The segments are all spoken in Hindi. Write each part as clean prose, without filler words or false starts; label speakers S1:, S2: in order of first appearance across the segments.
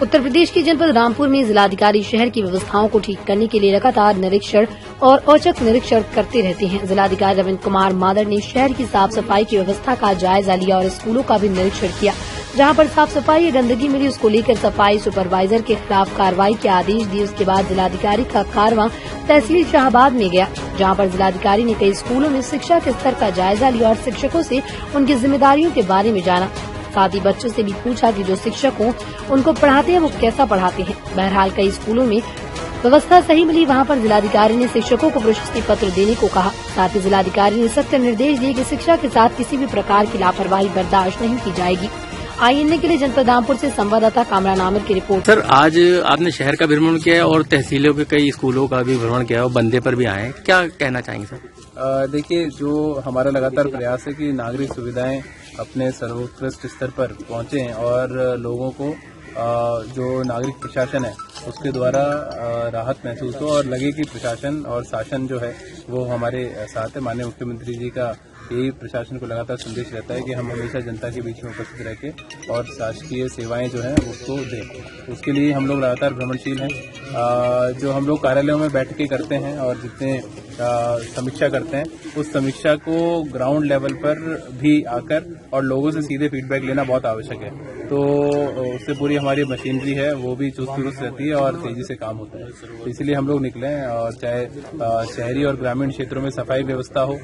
S1: उत्तर प्रदेश के जनपद रामपुर में जिलाधिकारी शहर की व्यवस्थाओं को ठीक करने के लिए लगातार निरीक्षण और औचक निरीक्षण करते रहते हैं। जिलाधिकारी रविंद्र कुमार मादर ने शहर की साफ सफाई की व्यवस्था का जायजा लिया और स्कूलों का भी निरीक्षण किया। जहां पर साफ सफाई या गंदगी मिली उसको लेकर सफाई सुपरवाइजर के खिलाफ कार्रवाई के आदेश दिए। उसके बाद जिलाधिकारी का कारवां तहसील शाहबाद में गया, जहां पर जिलाधिकारी ने कई स्कूलों में शिक्षा के स्तर का जायजा लिया और शिक्षकों से उनकी जिम्मेदारियों के बारे में जाना। साथ ही बच्चों से भी पूछा कि जो शिक्षक हो उनको पढ़ाते हैं वो कैसा पढ़ाते हैं। बहरहाल कई स्कूलों में व्यवस्था सही मिली, वहां पर जिलाधिकारी ने शिक्षकों को प्रशस्ति पत्र देने को कहा। साथ ही जिलाधिकारी ने सख्त निर्देश दिए कि शिक्षा के साथ किसी भी प्रकार की लापरवाही बर्दाश्त नहीं की जाएगी। आईएनए के लिए जनपद रामपुर से संवाददाता कामरान नामर की रिपोर्ट।
S2: सर, आज आपने शहर का भ्रमण किया और तहसीलों के कई स्कूलों का भी भ्रमण किया और बंदे पर भी आए, क्या कहना चाहेंगे सर?
S3: देखिए, जो हमारा लगातार प्रयास है कि नागरिक सुविधाएं अपने सर्वोत्कृष्ट स्तर पर पहुंचे और लोगों को जो नागरिक प्रशासन है उसके द्वारा राहत महसूस हो और लगे कि प्रशासन और शासन जो है वो हमारे साथ है। माननीय मुख्यमंत्री जी का यही प्रशासन को लगातार संदेश रहता है कि हम हमेशा जनता के बीच में उपस्थित रह के और शासकीय सेवाएं जो हैं उसको दें। उसके लिए हम लोग लगातार भ्रमणशील हैं। जो हम लोग कार्यालयों में बैठ के करते हैं और जितने समीक्षा करते हैं उस समीक्षा को ग्राउंड लेवल पर भी आकर और लोगों से सीधे फीडबैक लेना बहुत आवश्यक है। तो उससे पूरी हमारी मशीनरी है वो भी चुस्त दुरुस्त रहती है और तेजी से काम होता है। तो इसलिए हम लोग निकले हैं, और चाहे शहरी और ग्रामीण क्षेत्रों में सफाई व्यवस्था हो,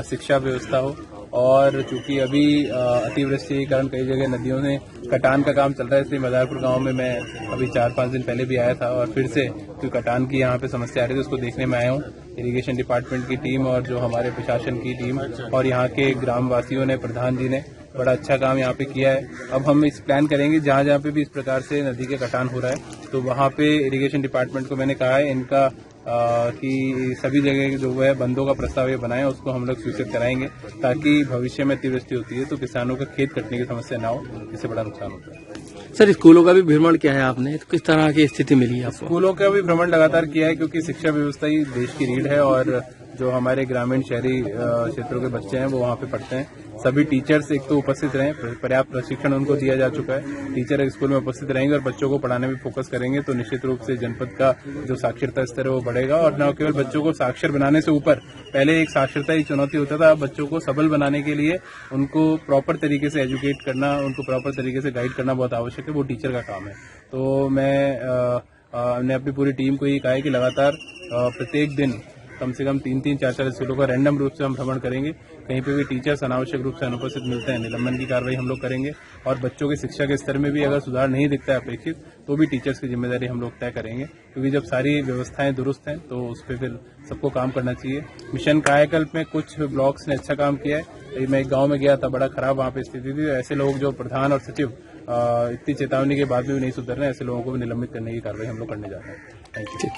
S3: शिक्षा व्यवस्था हो, और चूंकि अभी अतिवृष्टि के कारण कई जगह नदियों में कटान का काम चल रहा है, इसलिए मदारपुर गांव में मैं अभी 4-5 दिन पहले भी आया था और फिर से क्योंकि कटान की यहाँ पे समस्या आ रही थी उसको देखने में आया हूँ। इरिगेशन डिपार्टमेंट की टीम और जो हमारे प्रशासन की टीम और यहाँ के ग्रामवासियों ने, प्रधान जी ने बड़ा अच्छा काम यहाँ पे किया है। अब हम इस प्लान करेंगे जहाँ जहाँ पे भी इस प्रकार से नदी के कटान हो रहा है तो वहाँ पे इरिगेशन डिपार्टमेंट को मैंने कहा है इनका कि सभी जगह जो है बंदों का प्रस्ताव ये बनाए उसको हम लोग स्वीकृत कराएंगे ताकि भविष्य में अतिवृष्टि होती है तो किसानों का खेत कटने की समस्या ना हो, इससे बड़ा नुकसान होता है।
S2: सर, स्कूलों का भी भ्रमण किया है आपने, तो किस तरह की स्थिति मिली आपको?
S3: स्कूलों का भी भ्रमण लगातार किया है क्योंकि शिक्षा व्यवस्था ही देश की रीढ़ है और जो हमारे ग्रामीण शहरी क्षेत्रों के बच्चे हैं वो वहाँ पे पढ़ते हैं। सभी टीचर्स एक तो उपस्थित रहें, पर्याप्त प्रशिक्षण उनको दिया जा चुका है। टीचर स्कूल में उपस्थित रहेंगे और बच्चों को पढ़ाने में फोकस करेंगे तो निश्चित रूप से जनपद का जो साक्षरता स्तर है वो बढ़ेगा। और न केवल बच्चों को साक्षर बनाने से ऊपर, पहले एक साक्षरता ही चुनौती होता था, अब बच्चों को सबल बनाने के लिए उनको प्रॉपर तरीके से एजुकेट करना, उनको प्रॉपर तरीके से गाइड करना बहुत आवश्यक है, वो टीचर का काम है। तो मैंने अपनी पूरी टीम को ये कहा है कि लगातार प्रत्येक दिन कम से कम 3-3, 4-4 स्कूलों का रैंडम रूप से हम भ्रमण करेंगे। कहीं पे भी टीचर्स अनावश्यक रूप से अनुपस्थित मिलते हैं, निलंबन की कार्रवाई हम लोग करेंगे और बच्चों के शिक्षा के स्तर में भी अगर सुधार नहीं दिखता है अपेक्षित तो भी टीचर्स की जिम्मेदारी हम लोग तय करेंगे, क्योंकि जब सारी व्यवस्थाएं दुरुस्त हैं तो उस पर फिर सबको काम करना चाहिए। मिशन कायाकल्प में कुछ ब्लॉक्स ने अच्छा काम किया है। मैं एक गाँव में गया था, बड़ा खराब वहाँ पे स्थिति थी। ऐसे लोग जो प्रधान और सचिव इतनी चेतावनी के बाद भी नहीं सुधर रहे, ऐसे लोगों को भी निलंबित करने की कार्रवाई हम लोग करने जा रहे हैं। Thank you.